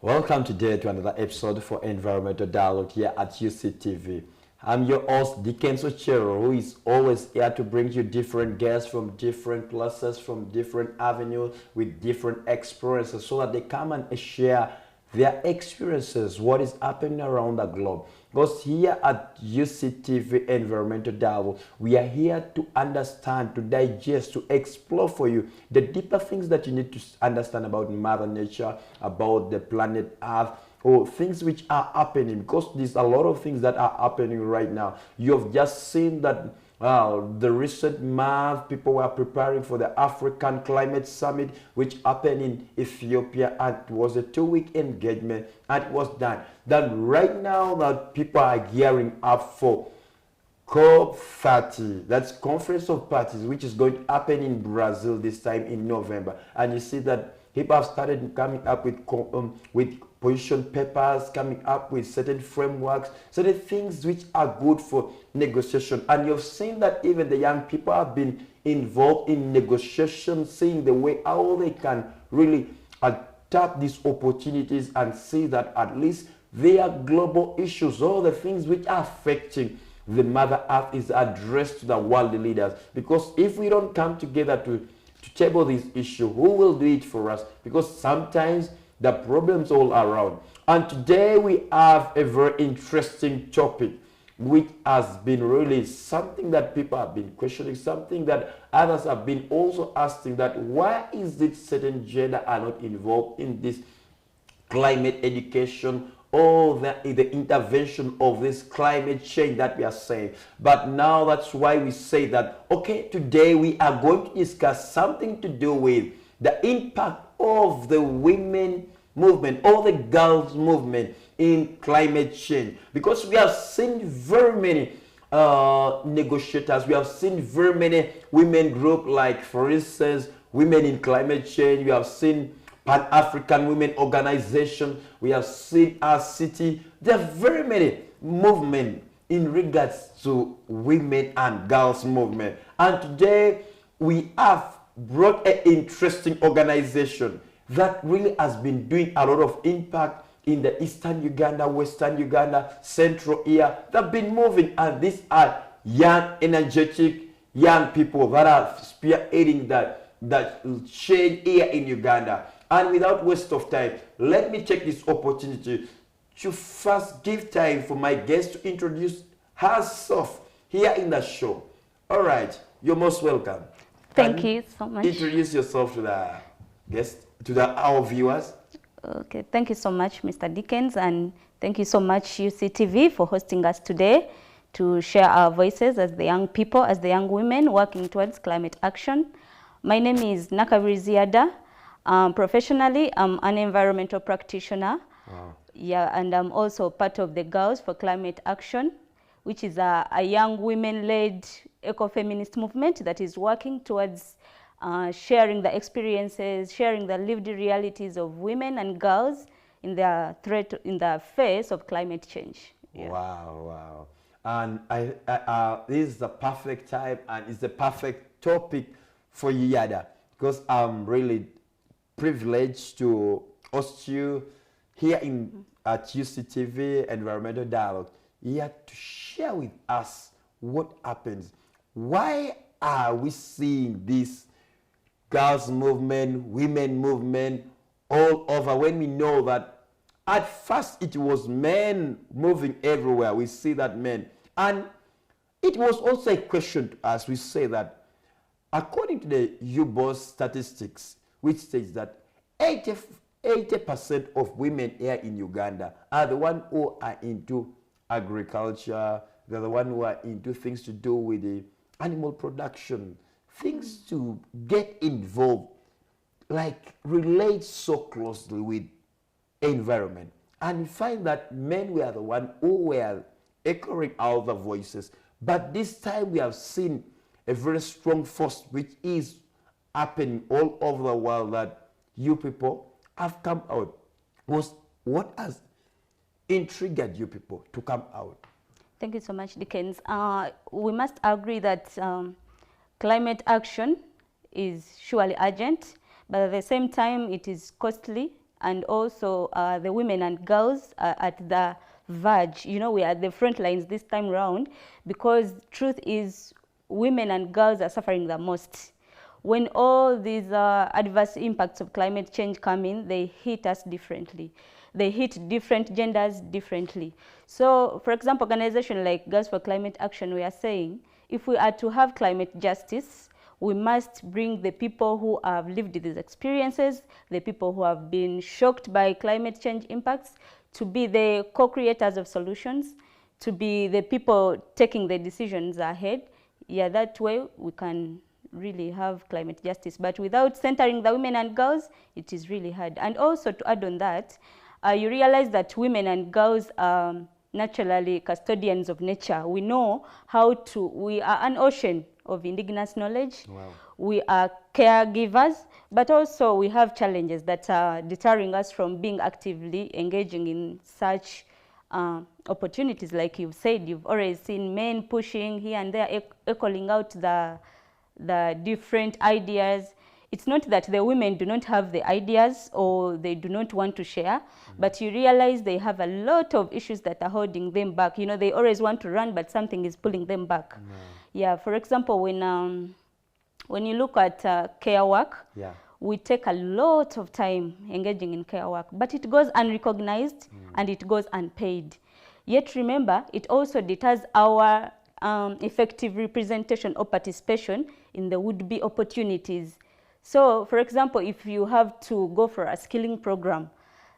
Welcome today to another episode for Environmental Dialogue here at UCTV. I'm your host, Dickens Ochero, who is always here to bring you different guests from different places, from different avenues, with different experiences, so that they come and share their experiences, what is happening around the globe. Because here at UCTV Environmental Dialogue, we are here to understand, to digest, to explore for you the deeper things that you need to understand about Mother Nature, about the planet Earth, or things which are happening, because there's a lot of things that are happening right now. You have just seen that the recent month, people were preparing for the African Climate Summit, which happened in Ethiopia, and it was a 2-week engagement, and it was done. Then right now that people are gearing up for COP30, that's Conference of Parties, which is going to happen in Brazil this time in November. And you see that people have started coming up with position papers, coming up with certain frameworks, certain things which are good for negotiation. And you've seen that even the young people have been involved in negotiation, seeing the way how they can really tap these opportunities and see that at least their global issues, all the things which are affecting the Mother Earth, is addressed to the world leaders. Because if we don't come together to table this issue, who will do it for us? Because sometimes the problems all around. And today we have a very interesting topic, which has been really something that people have been questioning, something that others have been also asking, that why is it certain gender are not involved in this climate education or the intervention of this climate change that we are saying. But now that's why we say that, okay, today we are going to discuss something to do with the impact of the women movement or the girls movement in climate change. Because we have seen very many negotiators, we have seen very many women groups, like for instance, Women in Climate Change, we have seen Pan-African Women Organization, we have seen our city. There are very many movements in regards to women and girls movement. And today we have brought an interesting organization that really has been doing a lot of impact in the Eastern Uganda, Western Uganda, Central here. They've been moving, and these are young, energetic, young people that are spearheading that change here in Uganda. And without waste of time, let me take this opportunity to first give time for my guest to introduce herself here in the show. All right, you're most welcome. Thank you so much. Introduce yourself to the guest, to our viewers. Okay, thank you so much, Mr. Dickens, and thank you so much, UCTV, for hosting us today to share our voices as the young people, as the young women working towards climate action. My name is Nakabiri Ziadah. Professionally, I'm an environmental practitioner. Wow. Yeah, and I'm also part of the Girls for Climate Action, which is a young women-led ecofeminist movement that is working towards sharing the experiences, sharing the lived realities of women and girls in the face of climate change. Yeah. Wow. And this is the perfect time, and it's the perfect topic for you, Yada, because I'm really privileged to host you here at UCTV Environmental Dialogue, here to share with us what happens. Why are we seeing this girls movement, women movement all over, when we know that at first it was men moving everywhere? We see that men. And it was also a question to us. We say that according to the UBOS statistics, which states that 80% of women here in Uganda are the ones who are into agriculture, they're the ones who are into things to do with the animal production, things to get involved, like relate so closely with environment. And we find that men were the ones who were echoing out the voices. But this time we have seen a very strong force which is happening all over the world, that you people have come out. What has intrigued you people to come out? Thank you so much, Dickens. We must agree that climate action is surely urgent, but at the same time it is costly and also the women and girls are at the verge. You know, we are at the front lines this time round, because truth is women and girls are suffering the most. When all these adverse impacts of climate change come in, they hit us differently. They hit different genders differently. So, for example, organizations like Girls for Climate Action, we are saying, if we are to have climate justice, we must bring the people who have lived these experiences, the people who have been shocked by climate change impacts, to be the co-creators of solutions, to be the people taking the decisions ahead. Yeah, that way we can really have climate justice. But without centering the women and girls, it is really hard. And also, to add on that, you realize that women and girls are naturally custodians of nature. We know how to, we are an ocean of indigenous knowledge. Wow. We are caregivers, but also we have challenges that are deterring us from being actively engaging in such opportunities. Like you've said, you've already seen men pushing here and there, echoing out the different ideas. It's not that the women do not have the ideas or they do not want to share, but you realize they have a lot of issues that are holding them back. You know, they always want to run, but something is pulling them back. Yeah, for example, when you look at care work, we take a lot of time engaging in care work, but it goes unrecognized and it goes unpaid. Yet remember, it also deters our effective representation or participation in the would-be opportunities. So, for example, if you have to go for a skilling program,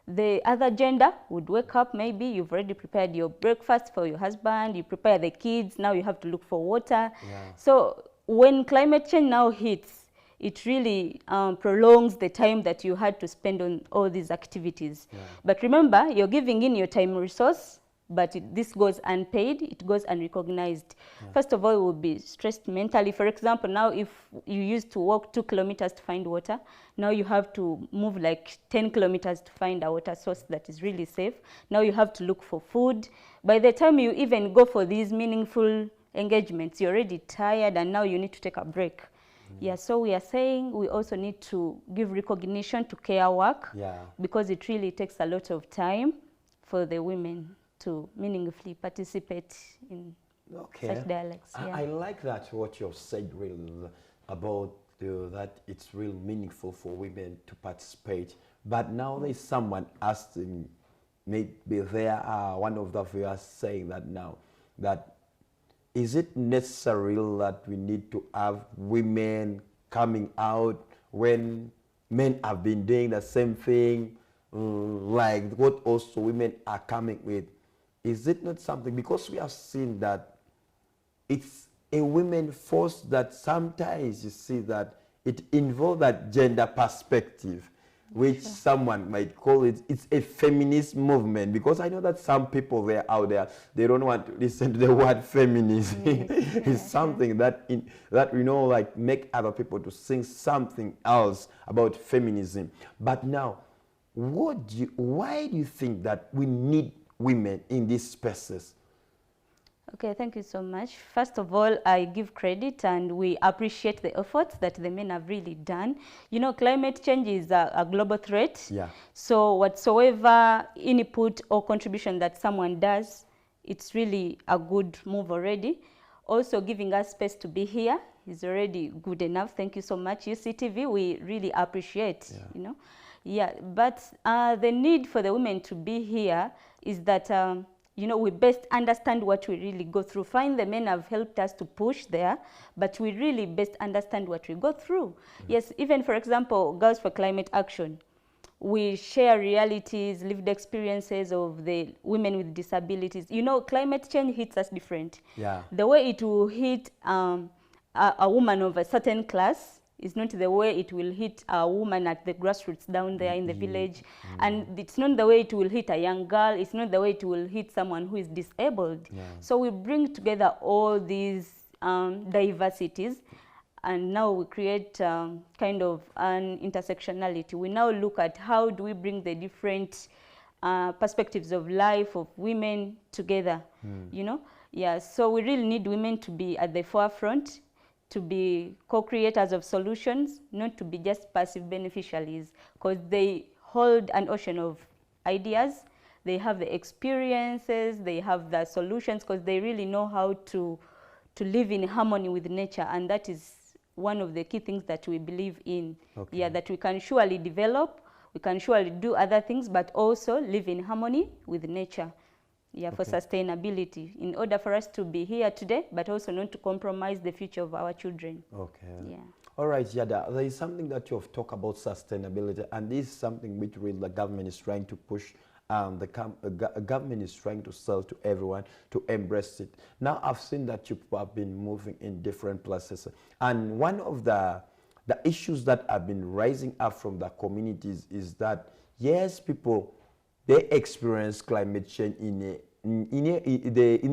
the other gender would wake up, maybe you've already prepared your breakfast for your husband, you prepare the kids, now you have to look for water. So when climate change now hits, it really prolongs the time that you had to spend on all these activities. But remember, you're giving in your time resource, but this goes unpaid, it goes unrecognized. First of all, you will be stressed mentally. For example, now if you used to walk 2 kilometers to find water, now you have to move like 10 kilometers to find a water source that is really safe. Now you have to look for food. By the time you even go for these meaningful engagements, you're already tired and now you need to take a break. Yeah, so we are saying we also need to give recognition to care work, because it really takes a lot of time for the women to meaningfully participate in such dialogues. I like that what you've said really about that it's real meaningful for women to participate. But now there's someone asking, maybe there are one of the viewers saying that now, that is it necessary that we need to have women coming out when men have been doing the same thing, like what also women are coming with? Is it not something, because we have seen that it's a women force that sometimes you see that it involves that gender perspective, which someone might call it's a feminist movement, because I know that some people out there, they don't want to listen to the word feminism. It's something that we know, like, make other people to think something else about feminism. But now, why do you think that we need women in these spaces? Okay, thank you so much. First of all, I give credit and we appreciate the efforts that the men have really done. You know, climate change is a global threat. So whatsoever input or contribution that someone does, it's really a good move already. Also, giving us space to be here is already good enough. Thank you so much, UCTV. We really appreciate, you know. But the need for the women to be here is that, you know, we best understand what we really go through. Fine, the men have helped us to push there, but we really best understand what we go through. Yes, even for example, Girls for Climate Action, we share realities, lived experiences of the women with disabilities. You know, climate change hits us different. The way it will hit a woman of a certain class is not the way it will hit a woman at the grassroots down there in the village. And it's not the way it will hit a young girl. It's not the way it will hit someone who is disabled. So we bring together all these diversities, and now we create kind of an intersectionality. We now look at how do we bring the different perspectives of life of women together, you know? So we really need women to be at the forefront, to be co-creators of solutions, not to be just passive beneficiaries, because they hold an ocean of ideas. They have the experiences, they have the solutions, because they really know how to live in harmony with nature, and that is one of the key things that we believe in. Okay. Yeah, that we can surely develop, we can surely do other things, but also live in harmony with nature. Yeah, for sustainability, in order for us to be here today, but also not to compromise the future of our children. Okay. Yeah. All right, Ziadah, there is something that you have talked about sustainability, and this is something which really the government is trying to push. The government is trying to sell to everyone to embrace it. Now, I've seen that you have been moving in different places, and one of the issues that have been rising up from the communities is that, yes, people, they experience climate change in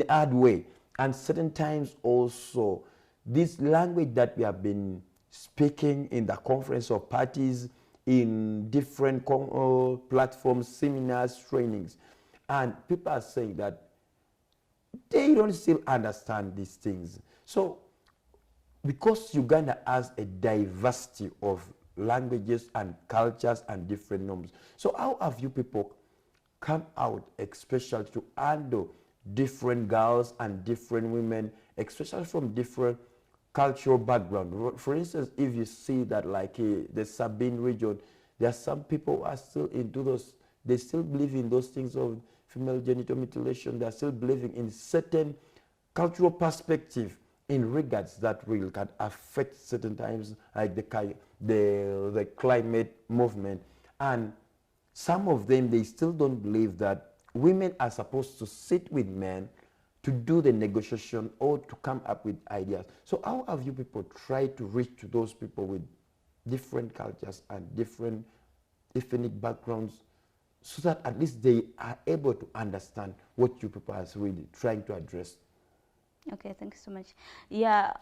a hard way, and certain times also this language that we have been speaking in the conference of parties, in different platforms, seminars, trainings, and people are saying that they don't still understand these things. So because Uganda has a diversity of languages and cultures and different norms, so how have you people come out, especially to handle different girls and different women, especially from different cultural background? For instance, if you see that like the Sabine region, there are some people who are still into those, they still believe in those things of female genital mutilation, they are still believing in certain cultural perspective in regards that really can affect certain times, like the climate movement. And some of them, they still don't believe that women are supposed to sit with men to do the negotiation or to come up with ideas. So how have you people tried to reach to those people with different cultures and different ethnic backgrounds, so that at least they are able to understand what you people are really trying to address? Okay, thank you so much. Yeah,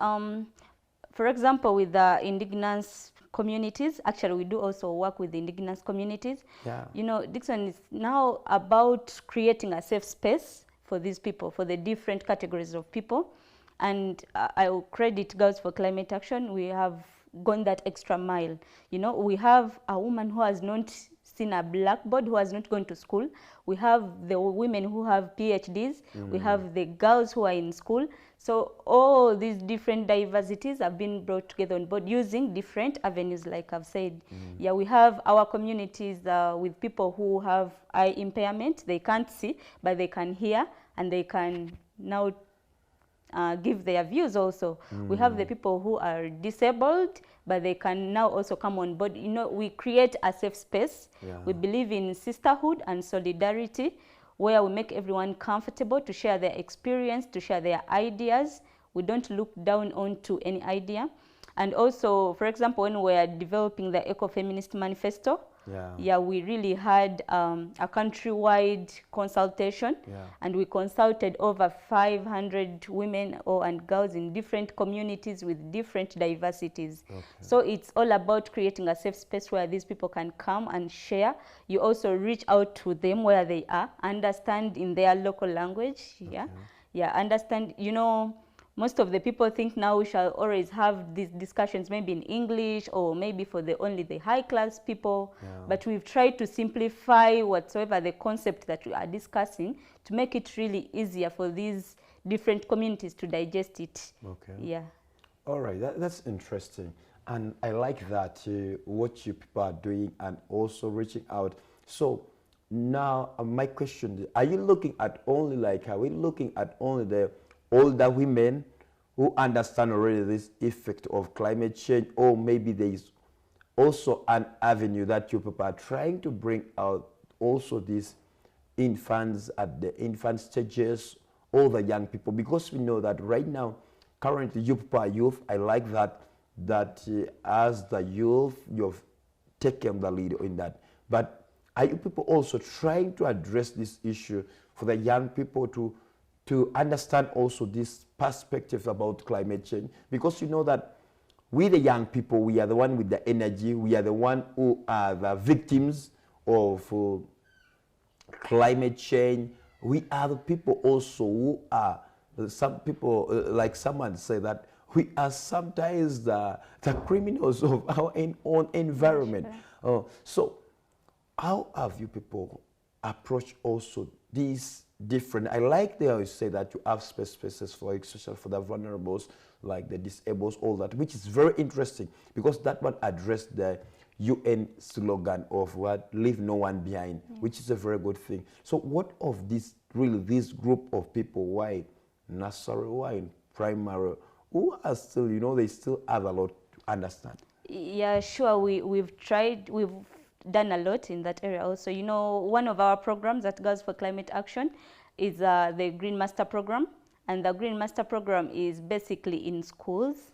for example, with the indigenous communities, actually we do also work with the indigenous communities. Yeah. You know, Dixon is now about creating a safe space for these people, for the different categories of people. And I will credit Girls for Climate Action. We have gone that extra mile. You know, we have a woman who has not seen a blackboard, who has not gone to school. We have the women who have PhDs. We have the girls who are in school. So all these different diversities have been brought together on board using different avenues, like I've said. Yeah, we have our communities with people who have eye impairment. They can't see, but they can hear, and they can now give their views also. We have the people who are disabled, but they can now also come on board. You know, we create a safe space. Yeah. We believe in sisterhood and solidarity, where we make everyone comfortable to share their experience, to share their ideas. We don't look down onto any idea. And also, for example, when we are developing the Ecofeminist Manifesto, yeah, we really had a countrywide consultation, and we consulted over 500 women and girls in different communities with different diversities. So it's all about creating a safe space where these people can come and share. You also reach out to them where they are, understand in their local language, understand, you know, most of the people think now we shall always have these discussions maybe in English, or maybe for only the high class people. But we've tried to simplify whatsoever the concept that we are discussing to make it really easier for these different communities to digest it. Yeah. All right, that's interesting. And I like that, what you people are doing and also reaching out. So now my question, are you looking at only are we looking at only the older women who understand already this effect of climate change, or maybe there is also an avenue that you people are trying to bring out also these infants at the infant stages, or the young people? Because we know that right now, currently you people are youth. I like that as the youth, you've taken the lead in that. But are you people also trying to address this issue for the young people to understand also this perspective about climate change? Because you know that we, the young people, we are the one with the energy. We are the one who are the victims of climate change. We are the people also who are, some people, like someone say that we are sometimes the criminals of our own environment. So how have you people approached also these different, I like they always say that you have spaces for, especially for the vulnerables, like the disabled, all that, which is very interesting because that one addressed the UN slogan of what, leave no one behind, which is a very good thing. So what of this, really this group of people, why nursery, why primary, who are still, you know, they still have a lot to understand? Yeah, sure, we've done a lot in that area also. You know, one of our programs at Girls for Climate Action is the Green Master Program. And the Green Master Program is basically in schools,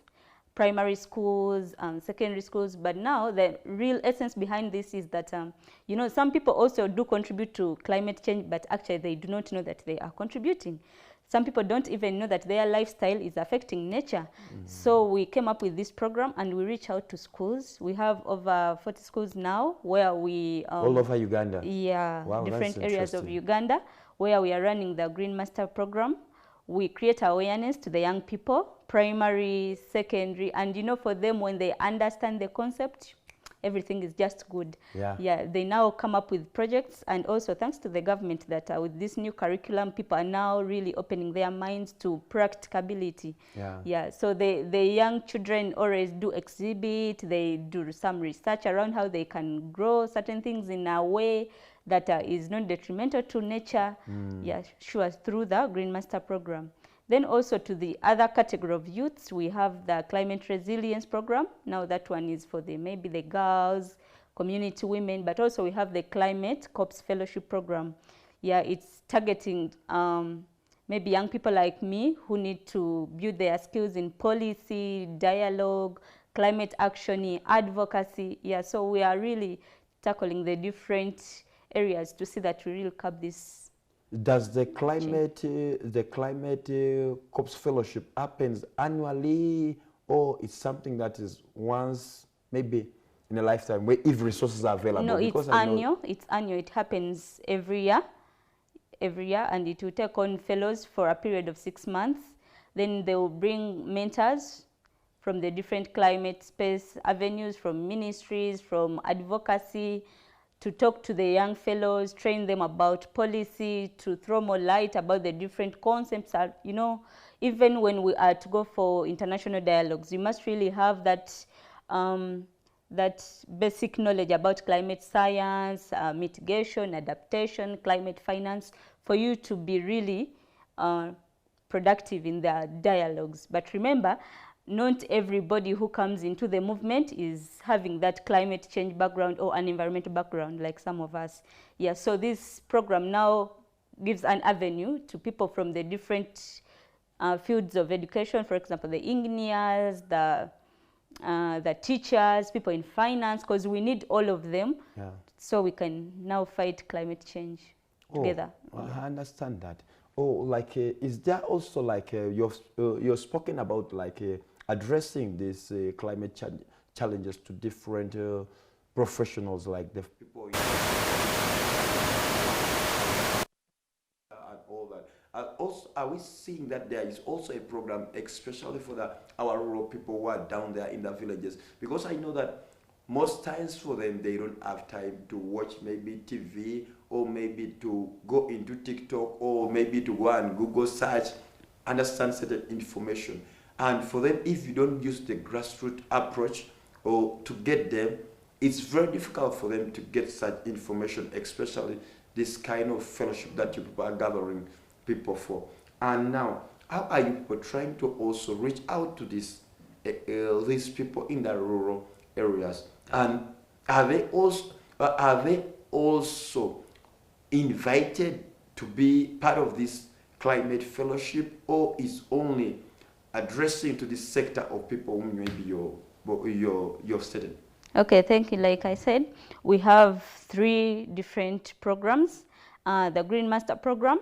primary schools, secondary schools. But now the real essence behind this is that, you know, some people also do contribute to climate change, but actually they do not know that they are contributing. Some people don't even know that their lifestyle is affecting nature. So we came up with this program and we reach out to schools. We have over 40 schools now where we... all over Uganda? Yeah, wow, different areas of Uganda where we are running the Green Master Program. We create awareness to the young people, primary, secondary, and you know, for them, when they understand the concept, everything is just good. Yeah, they now come up with projects, and also thanks to the government that with this new curriculum, people are now really opening their minds to practicability. Yeah, so the young children always do exhibit, they do some research around how they can grow certain things in a way that is not detrimental to nature. Yeah, sure, through the Green Master Program. Then also to the other category of youths, we have the Climate Resilience Program. Now that one is for maybe the girls, community women, but also we have the Climate Corps Fellowship Program. Yeah, it's targeting maybe young people like me who need to build their skills in policy, dialogue, climate action, advocacy. Yeah, so we are really tackling the different areas to see that we really cap this. Does the climate Corps Fellowship happens annually, or it's something that is once, maybe in a lifetime, where if resources are available? No, it's annual. It's annual. It happens every year, and it will take on fellows for a period of 6 months. Then they will bring mentors from the different climate space avenues, from ministries, from advocacy, to talk to the young fellows, train them about policy, to throw more light about the different concepts. You know, even when we are to go for international dialogues, you must really have that that basic knowledge about climate science, mitigation, adaptation, climate finance, for you to be really productive in the dialogues. But remember, not everybody who comes into the movement is having that climate change background or an environmental background like some of us. Yeah, so this program now gives an avenue to people from the different fields of education, for example, the engineers, the teachers, people in finance, because we need all of them, so we can now fight climate change together. Well, I understand that. Like, is there also like, you've spoken about like addressing these climate challenges to different professionals, like the people and all that. Also, are we seeing that there is also a program especially for our rural people who are down there in the villages? Because I know that most times for them, they don't have time to watch maybe TV, or maybe to go into TikTok, or maybe to go and Google search, understand certain information. And for them, if you don't use the grassroots approach or to get them, it's very difficult for them to get such information, especially this kind of fellowship that you people are gathering people for. And now, how are you people trying to also reach out to these people in the rural areas? And are they also invited to be part of this climate fellowship, or is only addressing to this sector of people whom maybe you're studying? Okay, thank you. Like I said, we have 3 different programs. The Green Master Program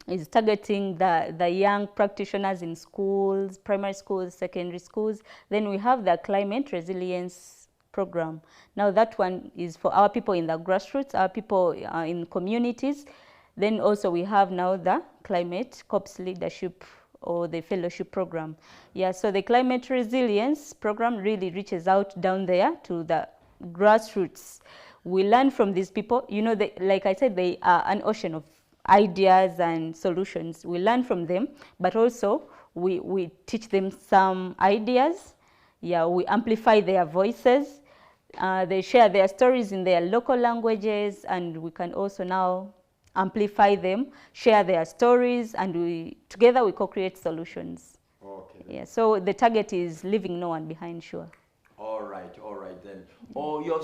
is targeting the young practitioners in schools, primary schools, secondary schools. Then we have the Climate Resilience Program. Now that one is for our people in the grassroots, our people in communities. Then also we have now the Climate Corps Leadership or the Fellowship Program. Yeah, so the Climate Resilience Program really reaches out down there to the grassroots. We learn from these people. You know, like I said, they are an ocean of ideas and solutions. We learn from them, but also we teach them some ideas. Yeah, we amplify their voices. They share their stories in their local languages, and we can also now amplify them, share their stories, and together we co-create solutions. Okay. Yeah, so the target is leaving no one behind, sure. All right then. Oh, you're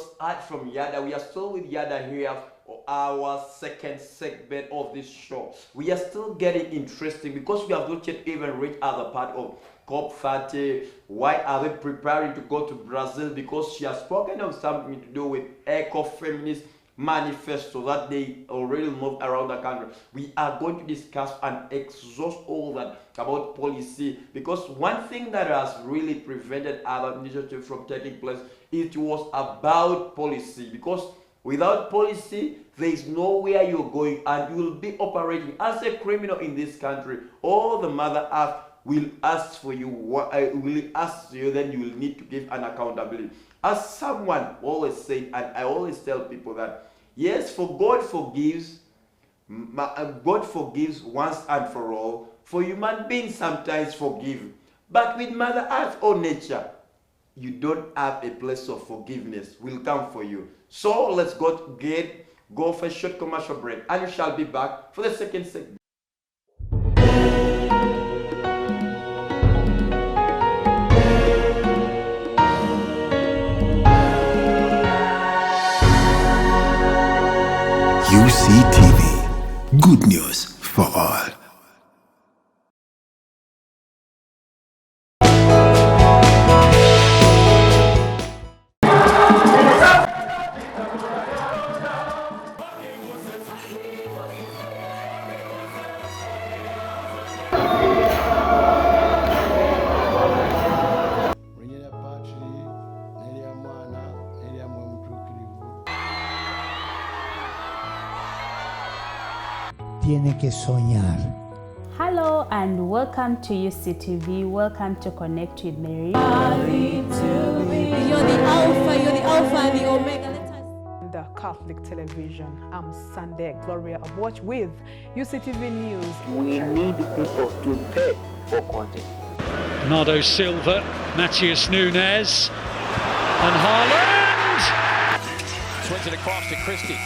from Yada. We are still with Yada here for our second segment of this show. We are still getting interesting because we have not yet even reached other part of COP30. Why are they preparing to go to Brazil? Because she has spoken of something to do with eco-feminist manifesto that they already moved around the country. We are going to discuss and exhaust all that about policy, because one thing that has really prevented other initiatives from taking place, it was about policy, because without policy there is nowhere you're going, and you will be operating as a criminal in this country. All the Mother Earth will ask for you, will ask you, then you will need to give an accountability. As someone always said, and I always tell people that, yes, for God forgives once and for all. For human beings sometimes forgive. But with Mother Earth or nature, you don't have a place of forgiveness. Will come for you. So let's go for a short commercial break, and we shall be back for the second segment. UCTV, good news for all. Tiene que soñar. Hello and welcome to UCTV. Welcome to Connect with Mary. You're the Alpha and the Omega. Uganda Catholic Television. I'm Sunday Gloria Aboch with UCTV News. We need people to pay for content. Bernardo Silva, Matheus Nunes, and Haaland! Swings it across to Christie.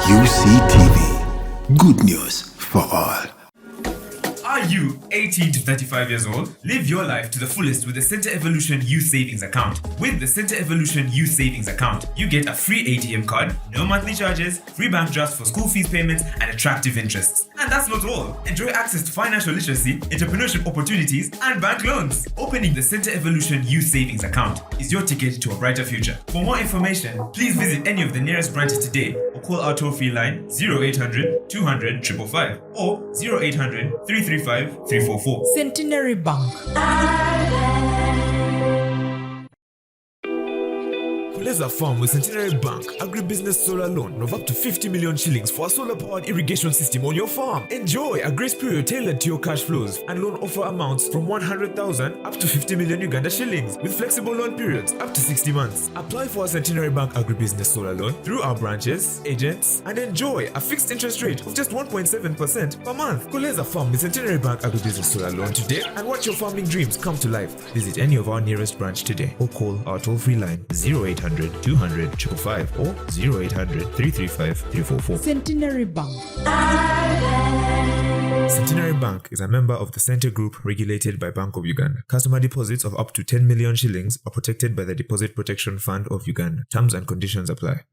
UCTV, good news for all. Are you 18 to 35 years old? Live your life to the fullest with the Center Evolution Youth Savings Account. With the Center Evolution Youth Savings Account, you get a free ATM card, no monthly charges, free bank drafts for school fees payments, and attractive interests. And that's not all. Enjoy access to financial literacy, entrepreneurship opportunities, and bank loans. Opening the Center Evolution Youth Savings Account is your ticket to a brighter future. For more information, please visit any of the nearest branches today or call our toll-free line 0800 200 555 or 0800 335 344. Centenary Bank. Kuleza Farm with Centenary Bank agribusiness solar loan of up to 50 million shillings for a solar-powered irrigation system on your farm. Enjoy a grace period tailored to your cash flows, and loan offer amounts from 100,000 up to 50 million Uganda shillings with flexible loan periods up to 60 months. Apply for a Centenary Bank agribusiness solar loan through our branches, agents, and enjoy a fixed interest rate of just 1.7% per month. Kuleza Farm with Centenary Bank agribusiness solar loan today and watch your farming dreams come to life. Visit any of our nearest branch today or call our toll-free line 0800 200 555 or 0800 335 344. Centenary Bank. Centenary Bank is a member of the Center Group regulated by Bank of Uganda. Customer deposits of up to 10 million shillings are protected by the Deposit Protection Fund of Uganda. Terms and conditions apply.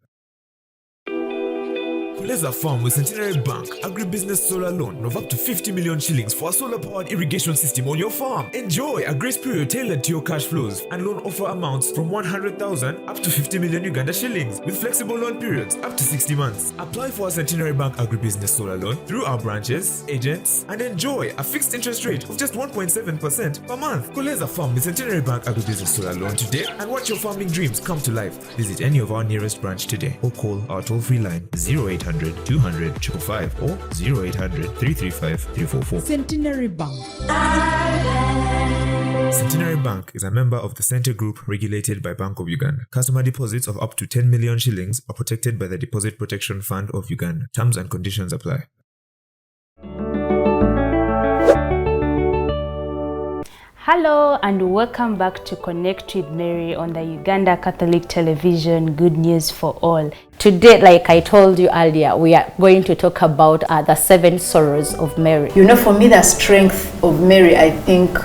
Koleza Farm with Centenary Bank, agribusiness solar loan of up to 50 million shillings for a solar-powered irrigation system on your farm. Enjoy a grace period tailored to your cash flows and loan offer amounts from 100,000 up to 50 million Uganda shillings with flexible loan periods up to 60 months. Apply for a Centenary Bank agribusiness solar loan through our branches, agents, and enjoy a fixed interest rate of just 1.7% per month. Koleza Farm with Centenary Bank agribusiness solar loan today and watch your farming dreams come to life. Visit any of our nearest branch today or call our toll-free line 0800 200 555 or 0800 335 344. Centenary Bank. Centenary Bank is a member of the Center Group regulated by Bank of Uganda. Customer deposits of up to 10 million shillings are protected by the Deposit Protection Fund of Uganda. Terms and conditions apply. Hello and welcome back to Connect with Mary on the Uganda Catholic Television. Good news for all. Today, like I told you earlier, we are going to talk about the 7 sorrows of Mary. You know, for me, the strength of Mary, I think,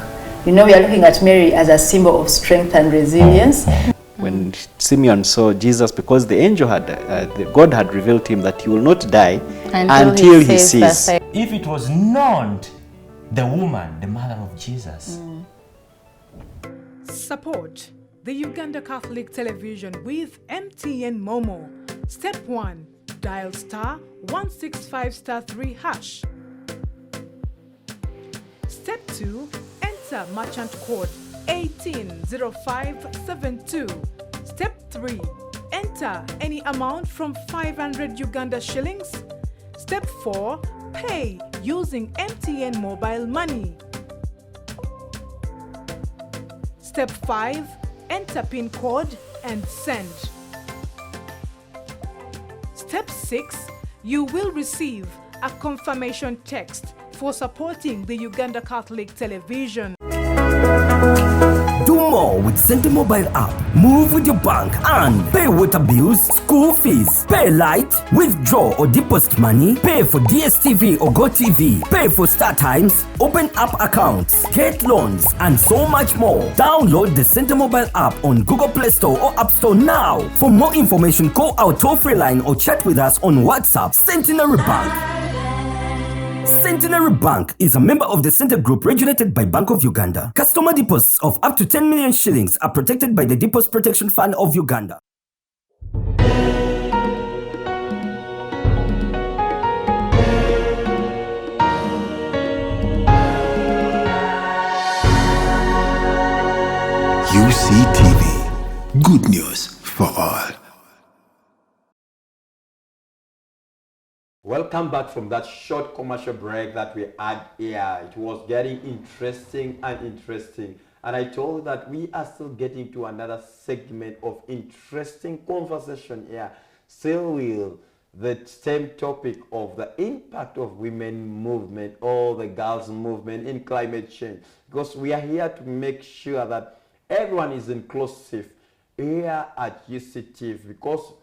we are looking at Mary as a symbol of strength and resilience. When Simeon saw Jesus, because the angel God had revealed to him that he will not die until he sees. If it was not the woman, the mother of Jesus. Support the Uganda Catholic Television with MTN Momo. Step 1. Dial *165*3#. Step 2. Enter merchant code 180572. Step 3. Enter any amount from 500 Uganda shillings. Step 4. Pay using MTN mobile money. Step 5. Enter PIN code and send. Step 6. You will receive a confirmation text for supporting the Uganda Catholic Television. Do more with Center Mobile app. Move with your bank and pay water bills, school fees, pay light, withdraw or deposit money, pay for DSTV or GoTV, pay for Star Times, open app accounts, get loans, and so much more. Download the Center Mobile app on Google Play Store or App Store now. For more information, call our toll-free line or chat with us on WhatsApp. Centenary Bank. Centenary Bank is a member of the Center Group regulated by Bank of Uganda. Customer deposits of up to 10 million shillings are protected by the Deposit Protection Fund of Uganda. UCTV. Good news for all. Welcome back from that short commercial break that we had here. It was getting interesting. And I told you that we are still getting to another segment of interesting conversation here. Still will the same topic of the impact of women movement or the girls movement in climate change. Because we are here to make sure that everyone is inclusive here at UCTV, because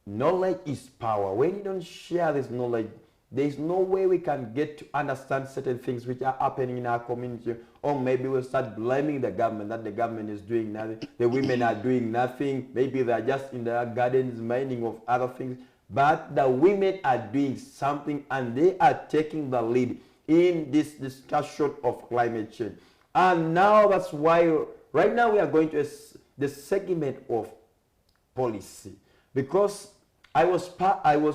knowledge is power. When you don't share this knowledge, there is no way we can get to understand certain things which are happening in our community. Or maybe we'll start blaming the government, that the government is doing nothing, the women are doing nothing, maybe they're just in their gardens minding of other things. But the women are doing something, and they are taking the lead in this discussion of climate change. And now that's why right now we are going to the segment of policy, because I was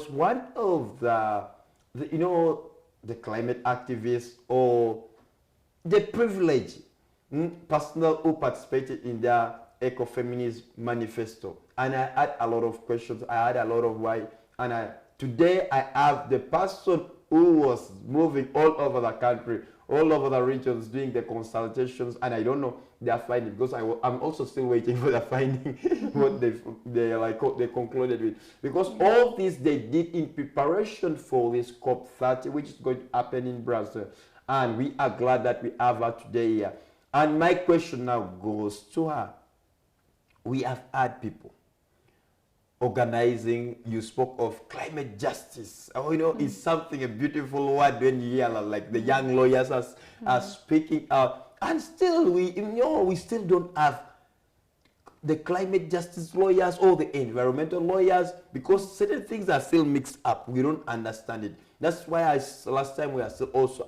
one of the climate activists or the privileged personnel who participated in the ecofeminist manifesto, and I had a lot of questions. I had a lot of why, and today I have the person who was moving all over the country, all over the regions, doing the consultations, and I don't know their finding, because I'm also still waiting for the finding, what they concluded with, because all this they did in preparation for this COP30, which is going to happen in Brazil, and we are glad that we have her today here. And my question now goes to her. We have had people organizing. You spoke of climate justice. It's something, a beautiful word when you hear like the young lawyers are speaking out, and still we still don't have the climate justice lawyers or the environmental lawyers, because certain things are still mixed up. We don't understand it. That's why last time we are still also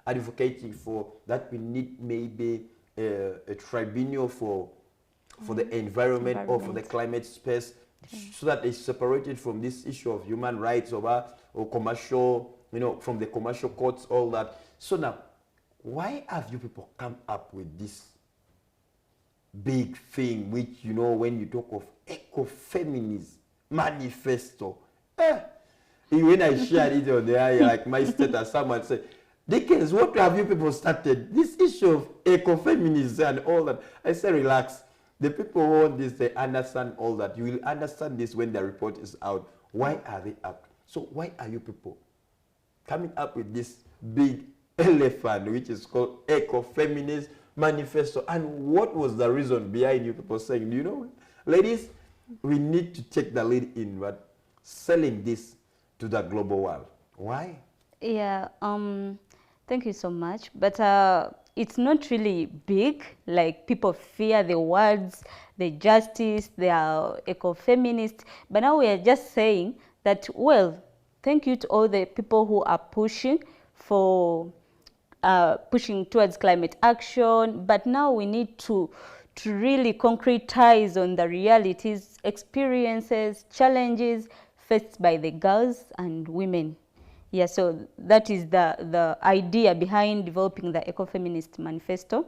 advocating for that we need maybe a tribunal for the environment or for the climate space, so that it's separated from this issue of human rights or commercial, from the commercial courts, all that. So now, why have you people come up with this big thing, which, when you talk of ecofeminism manifesto, when I shared it on there, like my status, someone said, Dickens, what have you people started? This issue of ecofeminism and all that. I say, relax. The people who want this, they understand all that. You will understand this when the report is out. Why are they up? So why are you people coming up with this big elephant, which is called ecofeminist manifesto? And what was the reason behind you people saying, ladies, we need to take the lead in what selling this to the global world? Why? Yeah, thank you so much. But it's not really big, like people fear the words, the justice, they are ecofeminist. But now we are just saying that, well, thank you to all the people who are pushing towards climate action. But now we need to really concretize on the realities, experiences, challenges faced by the girls and women. Yeah, so that is the idea behind developing the Ecofeminist Manifesto.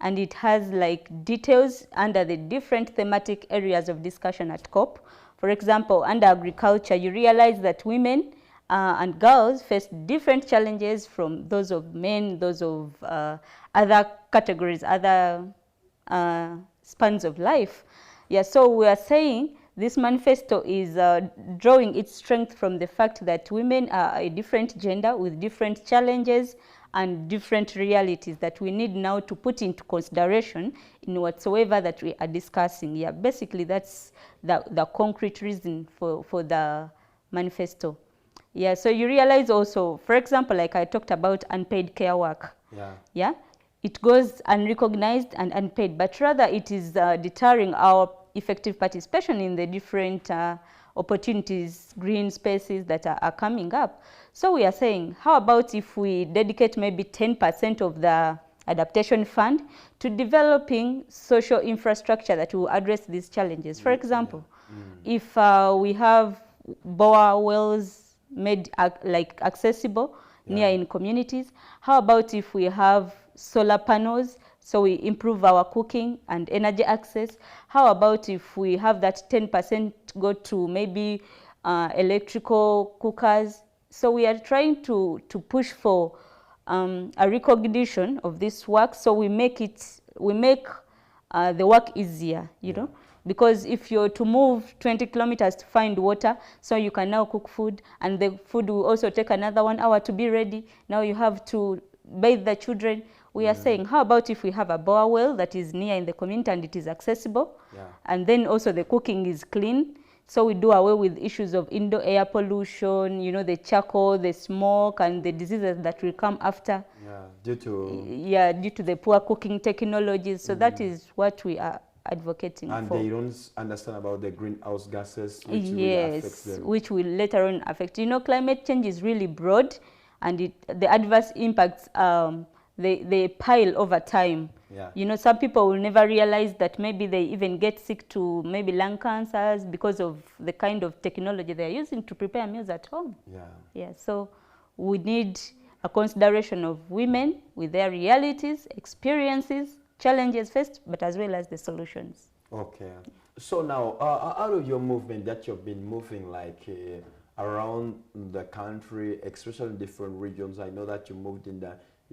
And it has like details under the different thematic areas of discussion at COP. For example, under agriculture, you realize that women and girls face different challenges from those of men, those of other categories, other spans of life. Yeah, so we are saying this manifesto is drawing its strength from the fact that women are a different gender with different challenges and different realities that we need now to put into consideration in whatsoever that we are discussing. Yeah, basically that's the concrete reason for the manifesto. Yeah, so you realize also, for example, like I talked about unpaid care work. Yeah, it goes unrecognized and unpaid, but rather it is deterring our effective participation in the different opportunities, green spaces that are coming up. So we are saying, how about if we dedicate maybe 10% of the adaptation fund to developing social infrastructure that will address these challenges? For example, if we have bore wells made accessible near in communities, how about if we have solar panels so we improve our cooking and energy access? How about if we have that 10% go to maybe electrical cookers? So we are trying to push for a recognition of this work, so we make the work easier, you know, because if you're to move 20 kilometers to find water, so you can now cook food, and the food will also take another 1 hour to be ready. Now you have to bathe the children. We are saying, how about if we have a bore well that is near in the community and it is accessible, and then also the cooking is clean, so we do away with issues of indoor air pollution, you know, the charcoal, the smoke, and the diseases that will come after. Due to the poor cooking technologies. So that is what we are advocating for. And they don't understand about the greenhouse gases, which will affect them. Which will later on affect. You know, climate change is really broad, and the adverse impacts, they pile over time. You know, some people will never realize that maybe they even get sick to maybe lung cancers because of the kind of technology they're using to prepare meals at home. So we need a consideration of women with their realities, experiences, challenges faced, but as well as the solutions. Okay. So now, out of your movement that you've been moving around the country, especially in different regions, I know that you moved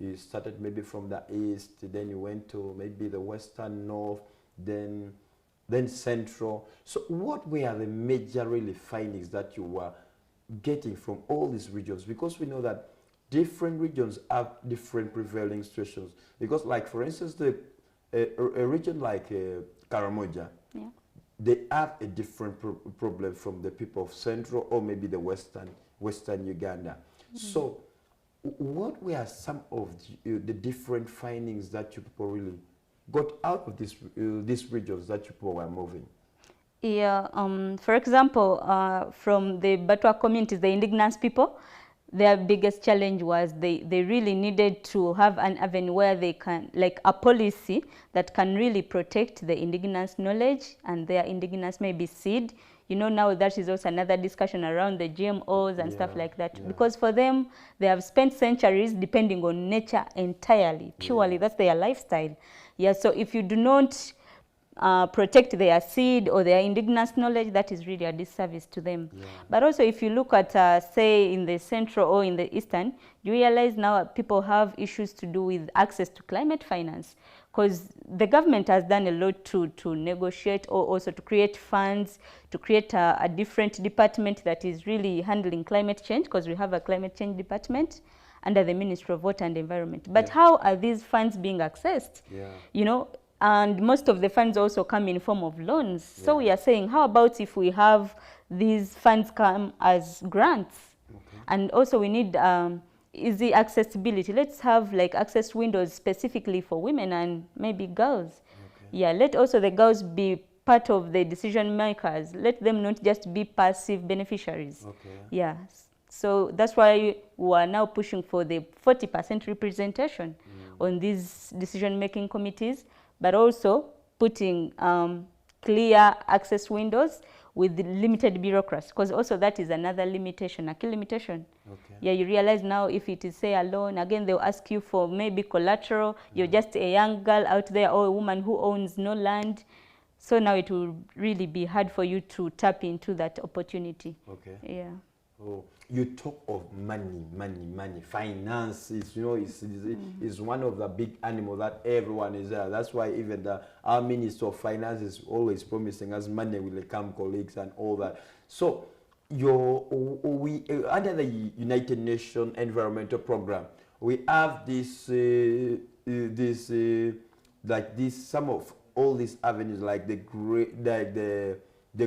you started maybe from the east, then you went to maybe the western, north, then central. So what were the major really findings that you were getting from all these regions? Because we know that different regions have different prevailing situations. Because like, for instance, a region like Karamoja, they have a different problem from the people of central or maybe the western Uganda. So what were some of the different findings that you people really got out of these regions that people were moving? Yeah, for example, from the Batwa communities, the indigenous people, their biggest challenge was they really needed to have an avenue where they can, like a policy that can really protect the indigenous knowledge and their indigenous maybe seed. You know, now that is also another discussion around the GMOs and stuff like that. Because for them, they have spent centuries depending on nature entirely, purely. That's their lifestyle. Yeah, so if you do not protect their seed or their indigenous knowledge, that is really a disservice to them. But also if you look at, say, in the central or in the eastern, you realize now people have issues to do with access to climate finance, because the government has done a lot to negotiate or also to create funds, to create a different department that is really handling climate change, because we have a climate change department under the Ministry of Water and Environment. But how are these funds being accessed? You know, and most of the funds also come in form of loans. So we are saying, how about if we have these funds come as grants? And also we need easy accessibility. Let's have like access windows specifically for women and maybe girls. Yeah, let also the girls be part of the decision makers. Let them not just be passive beneficiaries. Yeah, so that's why we are now pushing for the 40% representation on these decision-making committees, but also putting clear access windows with the limited bureaucracy, because also that is another limitation, a key limitation. Yeah, you realize now if it is, say, a loan, again, they'll ask you for maybe collateral. You're just a young girl out there or a woman who owns no land. So now it will really be hard for you to tap into that opportunity. Yeah. Oh, you talk of money. Finance is, you know, is one of the big animals that everyone is there. That's why even our Minister of Finance is always promising us money will come, colleagues, and all that. So, under the United Nations Environmental Program, we have some of all these avenues, like the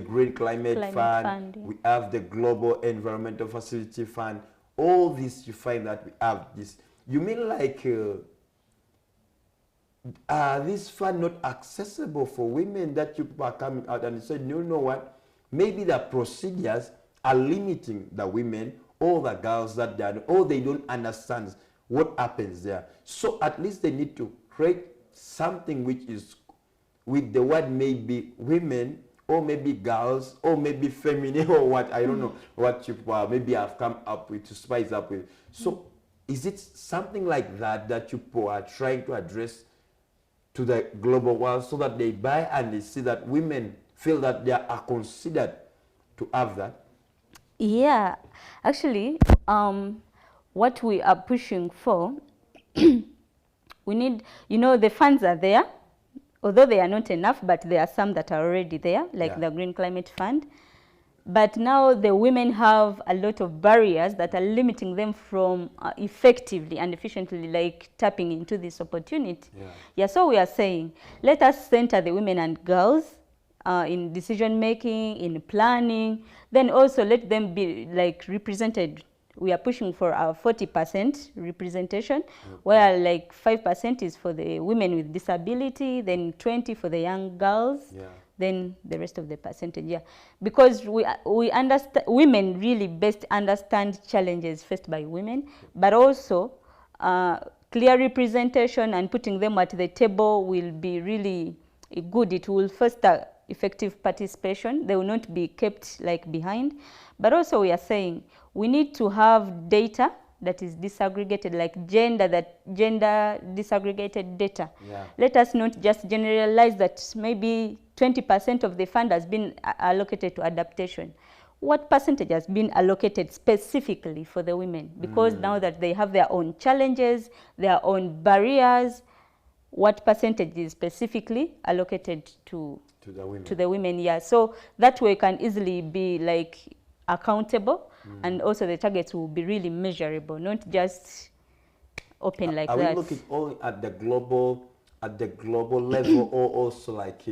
Green Climate Fund, we have the Global Environmental Facility Fund. All this, you find that we have this. You mean like this fund not accessible for women, that you are coming out and say, no, you know what? Maybe the procedures are limiting the women or the girls that they are, or they don't understand what happens there. So at least they need to create something which is with the word maybe women, or maybe girls, or maybe feminine, or what, I don't know what you maybe have come up with to spice up with. So is it something like that that you are trying to address to the global world, so that they buy and they see that women feel that they are considered to have that? Yeah, actually, what we are pushing for, we need, you know, the funds are there, although they are not enough, but there are some that are already there, like the Green Climate Fund. But now the women have a lot of barriers that are limiting them from effectively and efficiently like tapping into this opportunity. Yeah, so we are saying, let us center the women and girls in decision making, in planning, then also let them be like represented. We are pushing for our 40% representation, where like 5% is for the women with disability, then 20% for the young girls, then the rest of the percentage, because we understand, women really best understand challenges faced by women, but also clear representation and putting them at the table will be really good. It will foster effective participation. They will not be kept like behind. But also we are saying we need to have data that is disaggregated, like gender disaggregated data. Let us not just generalize that maybe 20% of the fund has been allocated to adaptation. What percentage has been allocated specifically for the women? Because now that they have their own challenges, their own barriers, what percentage is specifically allocated to the women? Yeah, so that way can easily be like accountable, and also the targets will be really measurable, not just open like that. Are we looking only at the global level, or also like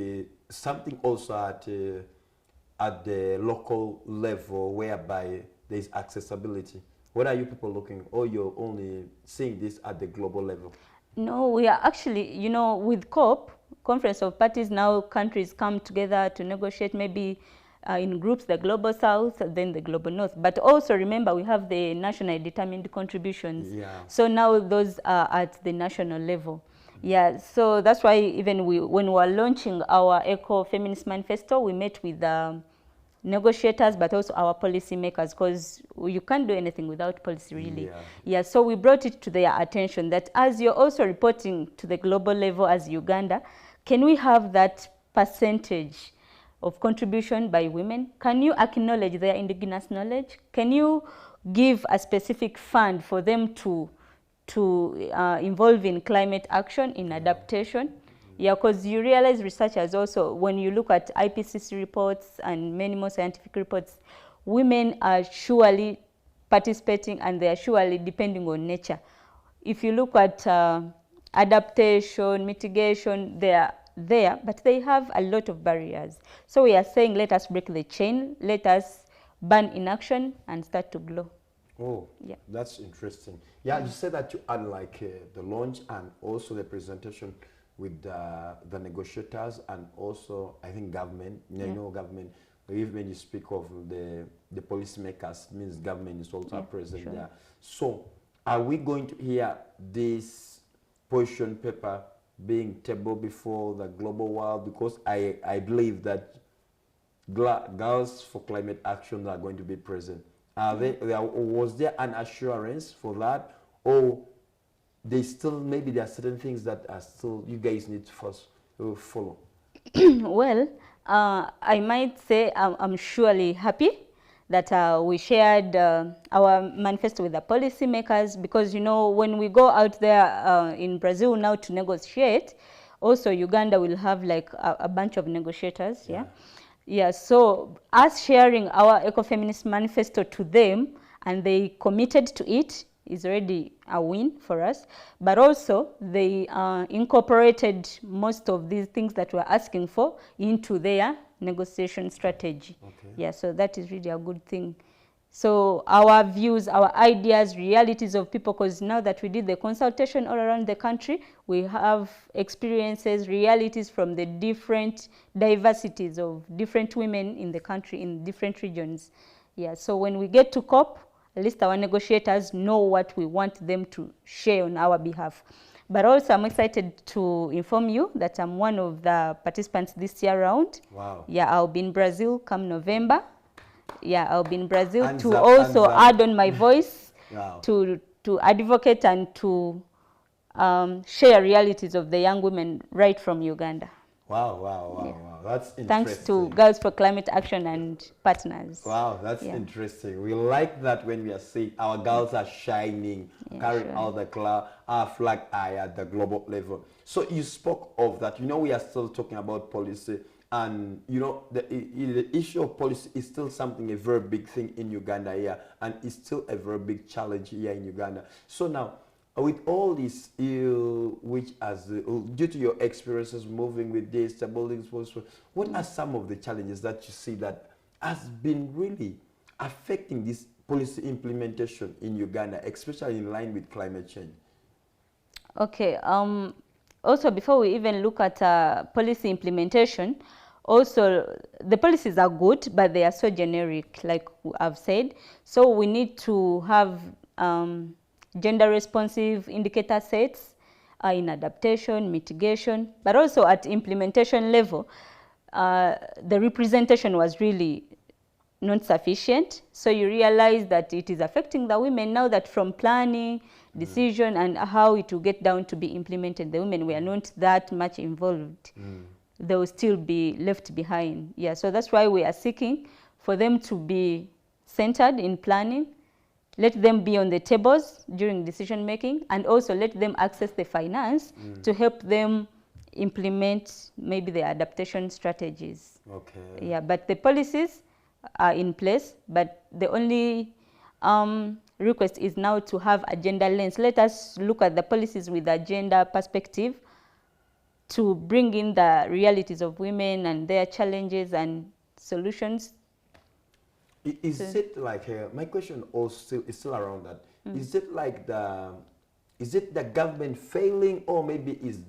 something also at the local level, whereby there is accessibility? What are you people looking, or you're only seeing this at the global level? No, we are actually, you know, with COP, Conference of Parties, now countries come together to negotiate maybe in groups, the Global South, then the Global North. But also remember, we have the nationally determined contributions. Yeah. So now those are at the national level. Yeah, so that's why even when we were launching our Eco-Feminist Manifesto, we met with negotiators, but also our policymakers, because you can't do anything without policy, really. Yeah, so we brought it to their attention that as you're also reporting to the global level as Uganda, can we have that percentage of contribution by women? Can you acknowledge their indigenous knowledge? Can you give a specific fund for them to involve in climate action, in adaptation? Yeah, because you realize researchers also, when you look at IPCC reports and many more scientific reports, women are surely participating and they are surely depending on nature. If you look at adaptation, mitigation, they are there, but they have a lot of barriers. So we are saying, let us break the chain, let us burn inaction and start to glow. Oh, yeah, that's interesting. Yeah, you said that you had like the launch and also the presentation with the negotiators and also I think government, you know, government. Even when you speak of the policymakers, means government is also present there. So are we going to hear this position paper being tabled before the global world? Because I believe that Girls for Climate Action are going to be present. Was there an assurance for that, or they still, maybe there are certain things that are still you guys need to first follow? Well, I might say I'm surely happy that we shared our manifesto with the policymakers, because, you know, when we go out there in Brazil now to negotiate, also Uganda will have like a bunch of negotiators, yeah. So us sharing our Eco-Feminist Manifesto to them and they committed to it is already a win for us. But also they incorporated most of these things that we're asking for into their negotiation strategy. Yeah, so that is really a good thing. So our views, our ideas, realities of people, because now that we did the consultation all around the country, we have experiences, realities from the different diversities of different women in the country, in different regions. Yeah, so when we get to COP, at least our negotiators know what we want them to share on our behalf. But also I'm excited to inform you that I'm one of the participants this year round. Wow. Yeah, I'll be in Brazil come November. Yeah, I'll be in Brazil to also add on my voice, to advocate and to share realities of the young women right from Uganda. Wow, that's interesting. Thanks to Girls for Climate Action and partners. Wow, that's interesting. We like that when we are seeing our girls are shining, carrying out our flag high at the global level. So you spoke of that. You know, we are still talking about policy. And, you know, the issue of policy is still something, a very big thing in Uganda here, and it's still a very big challenge here in Uganda. So now, with all this, which as due to your experiences moving with this, building, what are some of the challenges that you see that has been really affecting this policy implementation in Uganda, especially in line with climate change? Okay. Also, before we even look at policy implementation, also the policies are good, but they are so generic, like I've said. So we need to have gender responsive indicator sets in adaptation, mitigation, but also at implementation level, the representation was really not sufficient. So you realize that it is affecting the women now, that from planning, decision, and how it will get down to be implemented, the women were not that much involved. They will still be left behind. Yeah, so that's why we are seeking for them to be centered in planning, let them be on the tables during decision making, and also let them access the finance to help them implement maybe the adaptation strategies. Okay. Yeah, but the policies are in place, but the only request is now to have a gender lens. Let us look at the policies with a gender perspective to bring in the realities of women and their challenges and solutions. Is it like, my question also is still around that. Is it like the is it the government failing, or maybe is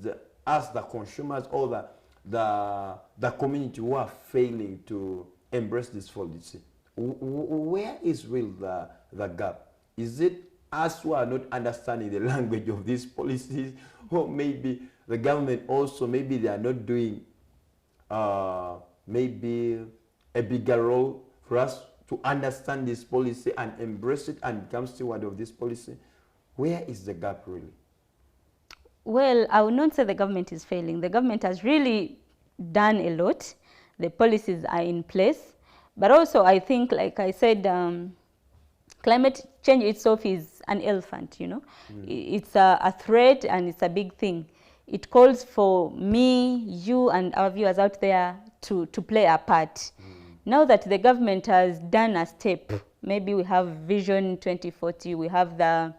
us, the consumers, or the community who are failing to embrace this policy? Where is real the gap? Is it us who are not understanding the language of these policies, or maybe the government also, maybe they are not doing maybe a bigger role for us to understand this policy and embrace it and become steward of this policy? Where is the gap really? Well, I would not say the government is failing. The government has really done a lot. The policies are in place. But also, I think, like I said, climate change itself is an elephant, you know. It's a threat and it's a big thing. It calls for me, you, and our viewers out there to play a part. Now that the government has done a step, maybe we have Vision 2040, we have the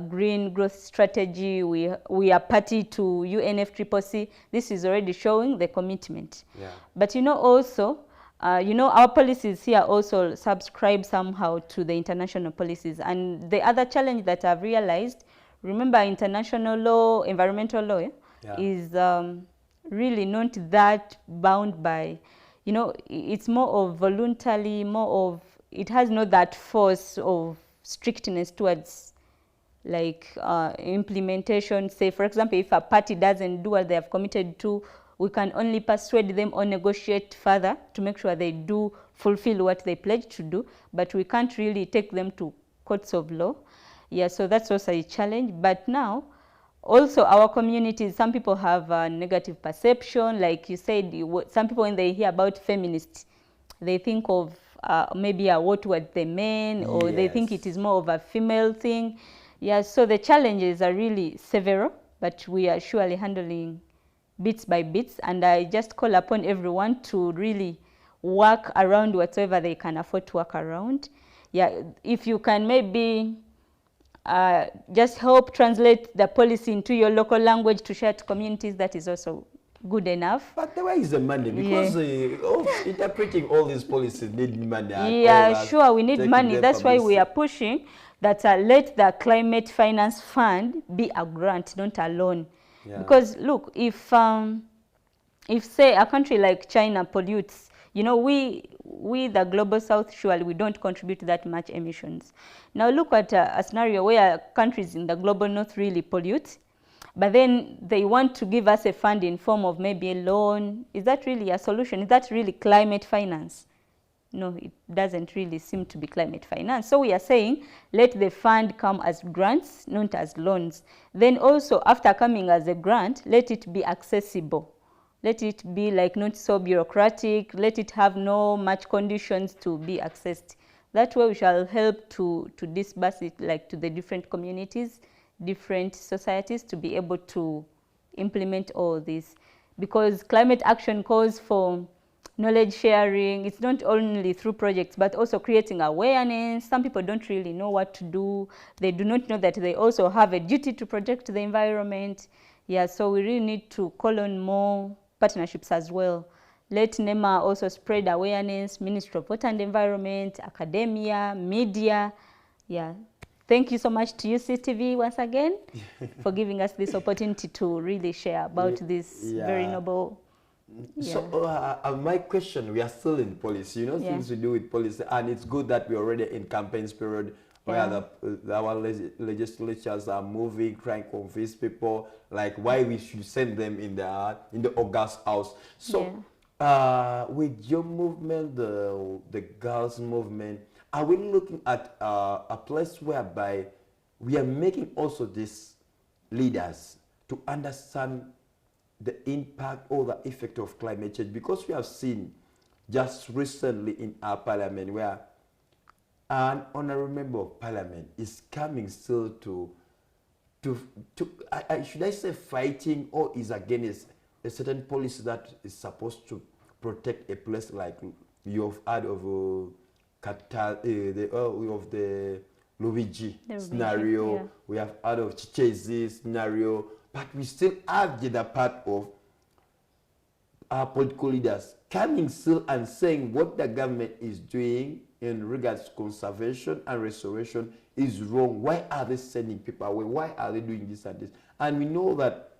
Green Growth Strategy, we are party to UNFCCC. This is already showing the commitment. Yeah. But you know also, our policies here also subscribe somehow to the international policies. And the other challenge that I've realized, remember international law, environmental law, is really not that bound by, it's more of voluntarily, more of, it has not that force of strictness towards like implementation. Say, for example, if a party doesn't do what they have committed to, we can only persuade them or negotiate further to make sure they do fulfill what they pledged to do, but we can't really take them to courts of law. Yeah, so that's also a challenge. But now, also our communities, some people have a negative perception. Like you said, some people when they hear about feminists, they think of maybe a war towards the men, or they think it is more of a female thing. Yeah, so the challenges are really several, but we are surely handling bits by bits, and I just call upon everyone to really work around whatever they can afford to work around. Yeah, if you can maybe just help translate the policy into your local language to share to communities, that is also good enough. But where is the money? Because interpreting all these policies need money. Yeah, sure, we need money. That's why we are pushing that let the Climate Finance Fund be a grant, not a loan. Yeah. Because look, if say a country like China pollutes, we the global south, surely we don't contribute that much emissions. Now look at a scenario where countries in the global north really pollute, but then they want to give us a fund in form of maybe a loan. Is that really a solution? Is that really climate finance? No, it doesn't really seem to be climate finance. So we are saying, let the fund come as grants, not as loans. Then also, after coming as a grant, let it be accessible. Let it be like not so bureaucratic. Let it have no much conditions to be accessed. That way we shall help to disburse it like to the different communities, different societies to be able to implement all this. Because climate action calls for knowledge sharing. It's not only through projects, but also creating awareness. Some people don't really know what to do. They do not know that they also have a duty to protect the environment. Yeah, so we really need to call on more partnerships as well. Let NEMA also spread awareness, Ministry of Water and Environment, academia, media. Yeah. Thank you so much to UCTV once again for giving us this opportunity to really share about this very noble. So my question, we are still in policy, things to do with policy, and it's good that we're already in campaigns period where our legislatures are moving, trying to convince people like why we should send them in the August house. So with your movement, the girls movement, are we looking at a place whereby we are making also these leaders to understand the impact or the effect of climate change? Because we have seen just recently in our parliament where an honorable member of parliament is coming still to should I say fighting, or is against a certain policy that is supposed to protect a place like you've heard of the Luigi scenario, we have heard of Chichezi scenario, but we still have the other part of our political leaders coming still and saying what the government is doing in regards to conservation and restoration is wrong. Why are they sending people away? Why are they doing this and this? And we know that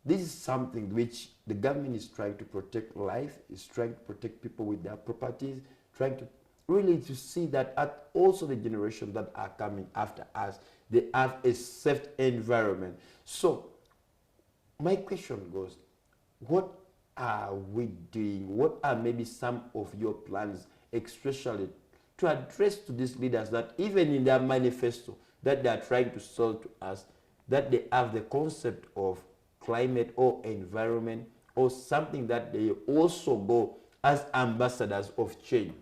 this is something which the government is trying to protect life, is trying to protect people with their properties, trying to really to see that also the generation that are coming after us, they have a safe environment. So my question goes, what are we doing? What are maybe some of your plans, especially to address to these leaders that even in their manifesto that they are trying to sell to us, that they have the concept of climate or environment or something that they also go as ambassadors of change?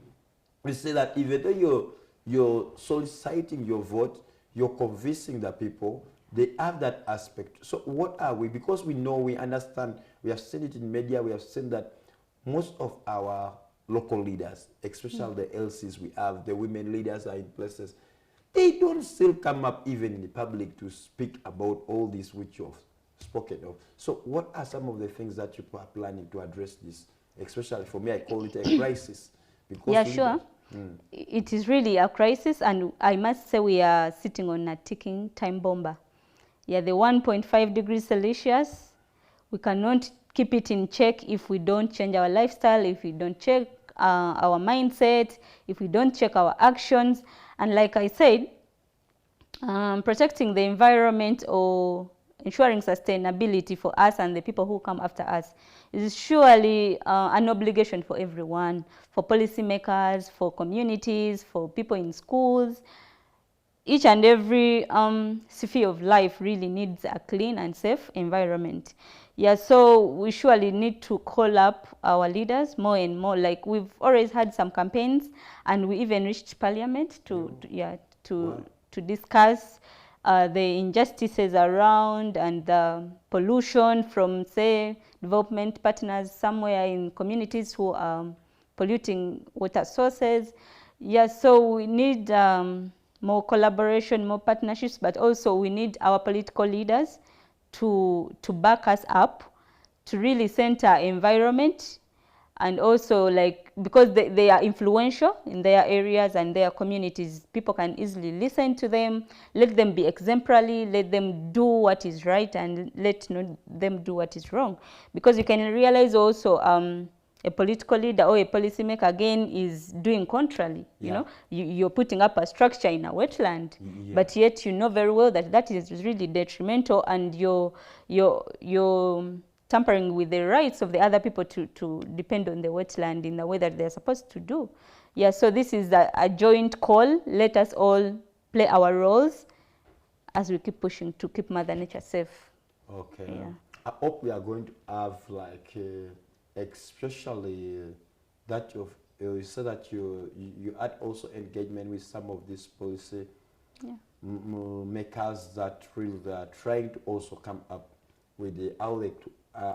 We say that even though you're soliciting your vote, you're convincing the people, they have that aspect. So what are we? Because we know, we understand, we have seen it in media, we have seen that most of our local leaders, especially the LCs we have, the women leaders are in places, they don't still come up even in the public to speak about all this which you've spoken of. So what are some of the things that you are planning to address this? Especially for me, I call it a crisis. Because yeah, sure. It is really a crisis, and I must say we are sitting on a ticking time bomber. Yeah, the 1.5 degrees Celsius, we cannot keep it in check if we don't change our lifestyle, if we don't check our mindset, if we don't check our actions. And like I said, protecting the environment or ensuring sustainability for us and the people who come after us is surely an obligation for everyone, for policymakers, for communities, for people in schools. Each and every sphere of life really needs a clean and safe environment. Yeah, so we surely need to call up our leaders more and more. Like we've always had some campaigns, and we even reached Parliament to discuss the injustices around and the pollution from, say, development partners somewhere in communities who are polluting water sources. Yeah, so we need more collaboration, more partnerships, but also we need our political leaders to back us up, to really center environment, and also like, because they are influential in their areas and their communities, people can easily listen to them, let them be exemplary, let them do what is right and let them do what is wrong. Because you can realize also a political leader or a policymaker again is doing contrary. You know, you're putting up a structure in a wetland, but yet you know very well that that is really detrimental, and you're tampering with the rights of the other people to depend on the wetland in the way that they're supposed to do. Yeah, so this is a joint call. Let us all play our roles as we keep pushing to keep Mother Nature safe. Okay. Yeah. I hope we are going to have like especially that you said that you had also engagement with some of these policy makers that really are trying to also come up with the how they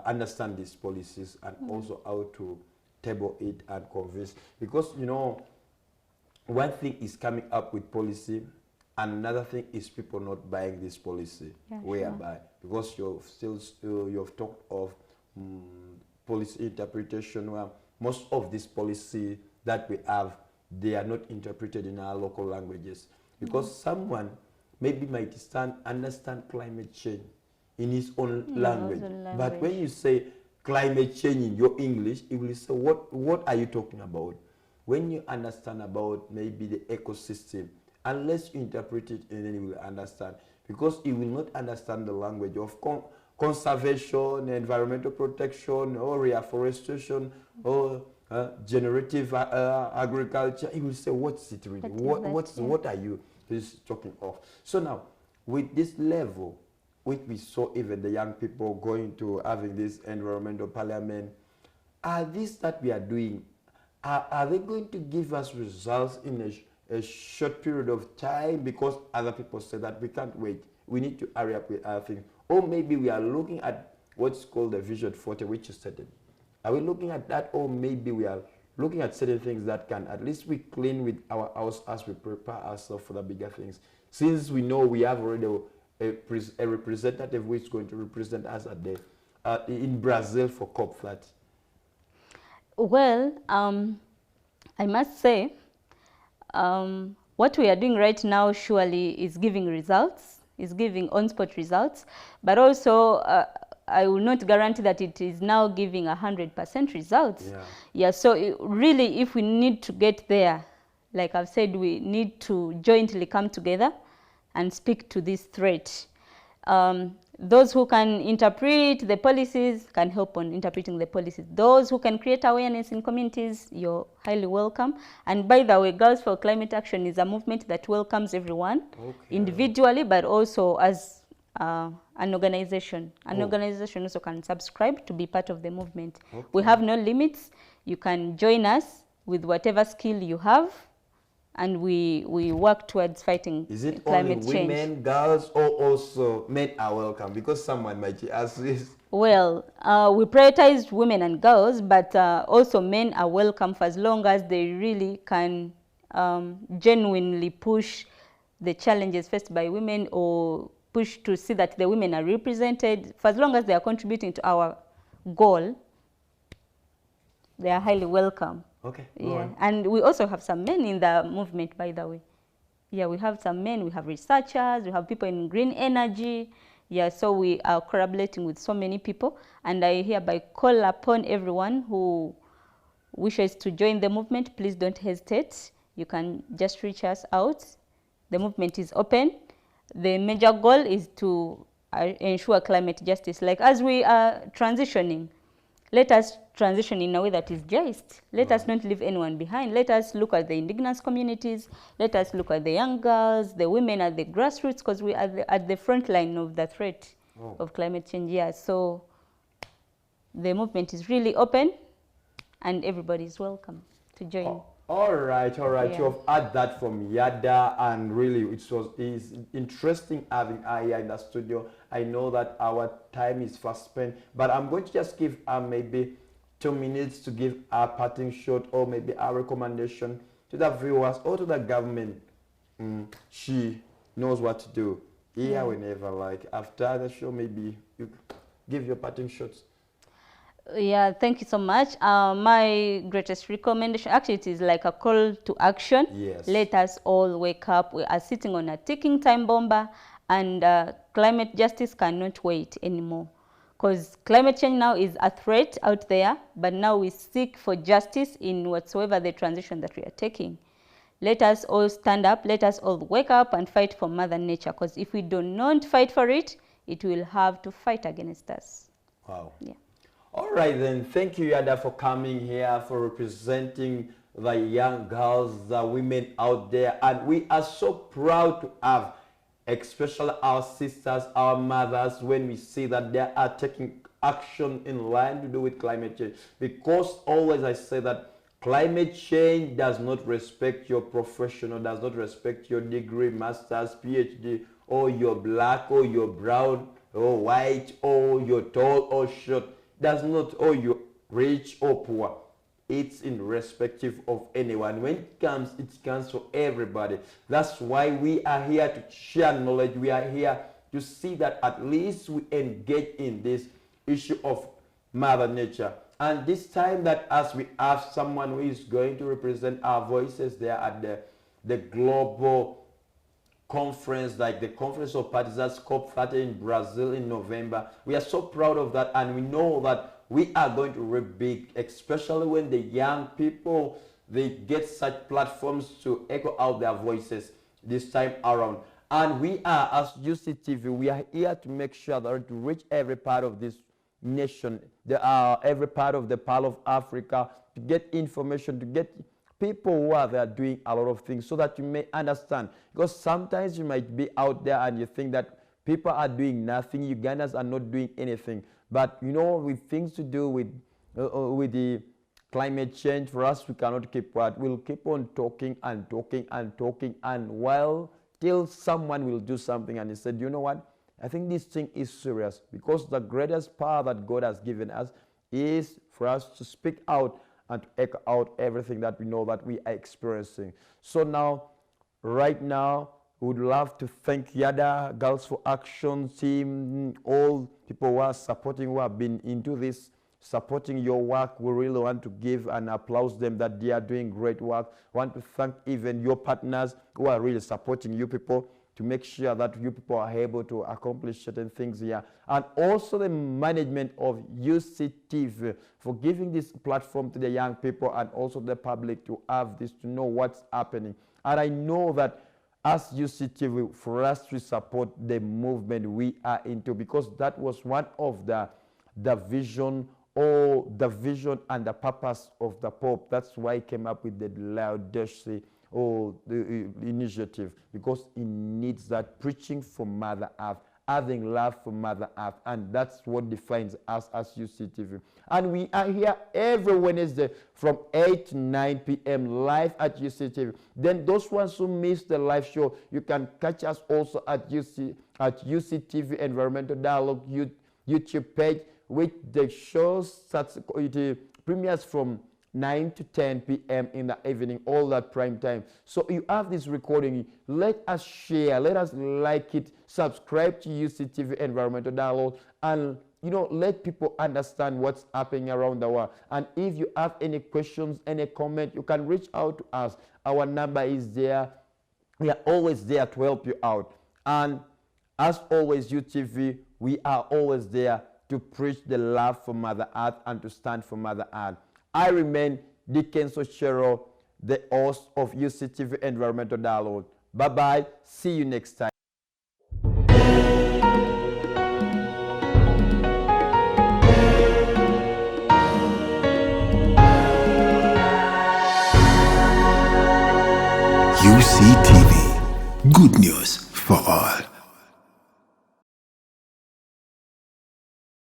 understand these policies and also how to table it and convince. Because you know, one thing is coming up with policy, and another thing is people not buying this policy. Whereby because you've talked of policy interpretation, where most of this policy that we have, they are not interpreted in our local languages. Because someone maybe might understand climate change in his own language. But when you say climate change in your English, it will say, what are you talking about? When you understand about maybe the ecosystem, unless you interpret it, and then you will understand. Because you will not understand the language of conservation, environmental protection, or reforestation, or generative agriculture. He will say, what's it really? What are you talking of? So now, with this level, which we saw even the young people going to having this environmental parliament, are these that we are doing, are they going to give us results in a short period of time? Because other people say that we can't wait. We need to hurry up with our things. Or maybe we are looking at what's called the Vision 40, which is certain. Are we looking at that? Or maybe we are looking at certain things that can, at least we clean with our house as we prepare ourselves for the bigger things. Since we know we have already a representative who is going to represent us at the, in Brazil for COP30. Well, I must say, what we are doing right now surely is giving results, is giving on-spot results, but also I will not guarantee that it is now giving 100% results. Yeah, so really if we need to get there, like I've said, we need to jointly come together and speak to this threat. Those who can interpret the policies can help on interpreting the policies. Those who can create awareness in communities, you're highly welcome. And by the way, Girls for Climate Action is a movement that welcomes everyone, individually, but also as an organization. An organization also can subscribe to be part of the movement. We have no limits. You can join us with whatever skill you have, and we work towards fighting climate change. Is it only women, girls, or also men are welcome? Because someone might ask this. Well, we prioritize women and girls, but also men are welcome for as long as they really can genuinely push the challenges faced by women, or push to see that the women are represented. For as long as they are contributing to our goal, they are highly welcome. Okay. Yeah, and we also have some men in the movement, by the way. Yeah, we have some men, we have researchers, we have people in green energy. Yeah, so we are collaborating with so many people, and I hereby call upon everyone who wishes to join the movement, please don't hesitate. You can just reach us out. The movement is open. The major goal is to ensure climate justice. Like as we are transitioning, let us transition in a way that is just. Let us not leave anyone behind. Let us look at the indigenous communities. Let us look at the young girls, the women at the grassroots, because we are at the front line of the threat of climate change. Yeah, so the movement is really open, and everybody is welcome to join. All right. Yeah. You have heard that from Ziadah, and really it's interesting having her here in the studio. I know that our time is fast spent, but I'm going to just give maybe 2 minutes to give a parting shot, or maybe a recommendation to the viewers or to the government. She knows what to do. Here, whenever, like after the show, maybe you give your parting shots. Yeah, thank you so much. My greatest recommendation, actually it is like a call to action. Yes. Let us all wake up. We are sitting on a ticking time bomber, and climate justice cannot wait anymore. Because climate change now is a threat out there, but now we seek for justice in whatsoever the transition that we are taking. Let us all stand up, let us all wake up and fight for Mother Nature, because if we do not fight for it, it will have to fight against us. Wow. Yeah. All right then, thank you Ziadah for coming here, for representing the young girls, the women out there, and we are so proud to have, especially our sisters, our mothers, when we see that they are taking action in line to do with climate change. Because always I say that climate change does not respect your profession, or does not respect your degree, master's, PhD, or you're black, or you're brown, or white, or you're tall or short. Does not, or you're rich or poor. It's irrespective of anyone. When it comes for everybody. That's why we are here to share knowledge. We are here to see that at least we engage in this issue of Mother Nature. And this time that as we have someone who is going to represent our voices there at the global conference, like the Conference of Parties, that's COP30 in Brazil in November. We are so proud of that, and we know that we are going to reap big, especially when the young people, they get such platforms to echo out their voices this time around. And we are, as UCTV, we are here to make sure that to reach every part of this nation, every part of the Pearl of Africa, to get information, to get people who are there doing a lot of things, so that you may understand. Because sometimes you might be out there and you think that people are doing nothing, Ugandans are not doing anything. But you know, with things to do with the climate change, for us, we cannot keep quiet. We'll keep on talking and talking and talking, and while till someone will do something and he said, you know what, I think this thing is serious, because the greatest power that God has given us is for us to speak out and to echo out everything that we know that we are experiencing. So now, right now, we would love to thank Ziadah, Girls for Action team, all people who are supporting, who have been into this supporting your work. We really want to give and applaud them that they are doing great work. Want to thank even your partners who are really supporting you people to make sure that you people are able to accomplish certain things here. And also the management of UCTV for giving this platform to the young people and also the public to have this, to know what's happening. And I know that as UCTV, for us to support the movement we are into, because that was one of the vision and the purpose of the Pope. That's why he came up with the Laudation the initiative, because it needs that preaching for Mother Earth, having love for Mother Earth, and that's what defines us as UCTV. And we are here every Wednesday from 8 to 9 p.m. live at UCTV. Then those ones who miss the live show, you can catch us also at UCTV Environmental Dialogue YouTube page, with the shows that it premieres from 9 to 10 p.m. in the evening, all that prime time. So you have this recording. Let us share, let us like it, subscribe to UCTV Environmental Dialogue, and let people understand what's happening around the world. And if you have any questions, any comment, you can reach out to us. Our number is there. We are always there to help you out. And as always, UTV, we are always there to preach the love for Mother Earth and to stand for Mother Earth. I remain Dickens Ochero, the host of UCTV Environmental Dialogue. Bye-bye. See you next time.